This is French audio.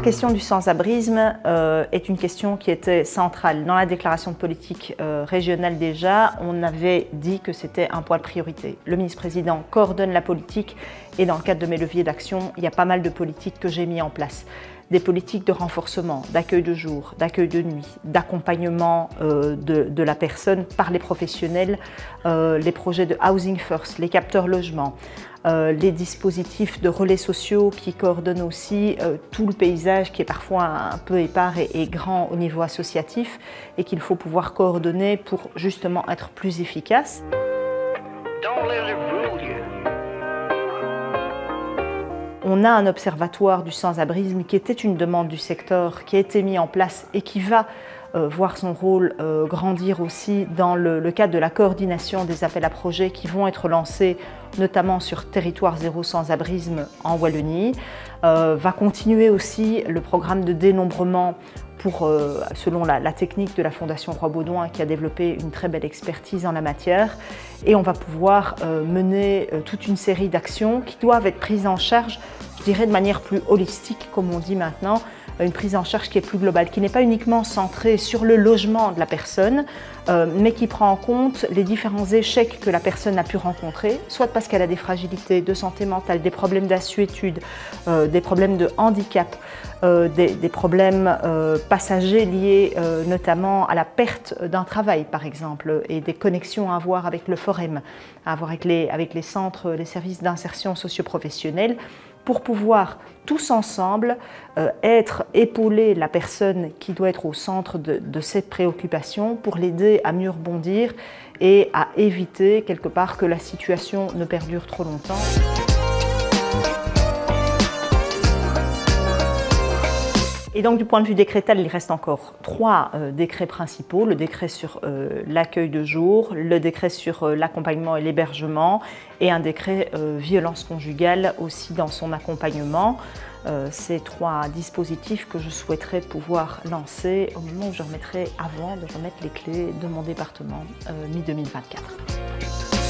question du sans-abrisme est une question qui était centrale. Dans la déclaration de politique régionale déjà, on avait dit que c'était un point de priorité. Le ministre-président coordonne la politique et dans le cadre de mes leviers d'action, il y a pas mal de politiques que j'ai mis en place. Des politiques de renforcement, d'accueil de jour, d'accueil de nuit, d'accompagnement de la personne par les professionnels, les projets de Housing First, les capteurs logements, les dispositifs de relais sociaux qui coordonnent aussi tout le paysage qui est parfois un peu épars et grand au niveau associatif et qu'il faut pouvoir coordonner pour justement être plus efficace. On a un observatoire du sans-abrisme qui était une demande du secteur, qui a été mis en place et qui va voir son rôle grandir aussi dans le cadre de la coordination des appels à projets qui vont être lancés notamment sur Territoire Zéro Sans-Abrisme en Wallonie. Va continuer aussi le programme de dénombrement selon la technique de la Fondation Roi-Baudouin qui a développé une très belle expertise en la matière. Et on va pouvoir mener toute une série d'actions qui doivent être prises en charge, je dirais de manière plus holistique, comme on dit maintenant, une prise en charge qui est plus globale, qui n'est pas uniquement centrée sur le logement de la personne, mais qui prend en compte les différents échecs que la personne a pu rencontrer, soit parce qu'elle a des fragilités de santé mentale, des problèmes d'assuétude, des problèmes de handicap, des problèmes passagers liés notamment à la perte d'un travail par exemple, et des connexions à avoir avec le Forem, à avoir avec les centres, les services d'insertion socio-professionnelle, pour pouvoir tous ensemble épauler la personne qui doit être au centre de cette préoccupation pour l'aider à mieux rebondir et à éviter quelque part que la situation ne perdure trop longtemps. Et donc du point de vue décrétal, il reste encore 3 décrets principaux, le décret sur l'accueil de jour, le décret sur l'accompagnement et l'hébergement et un décret violence conjugale aussi dans son accompagnement. Ces 3 dispositifs que je souhaiterais pouvoir lancer au moment où je remettrai, avant de remettre les clés de mon département mi-2024.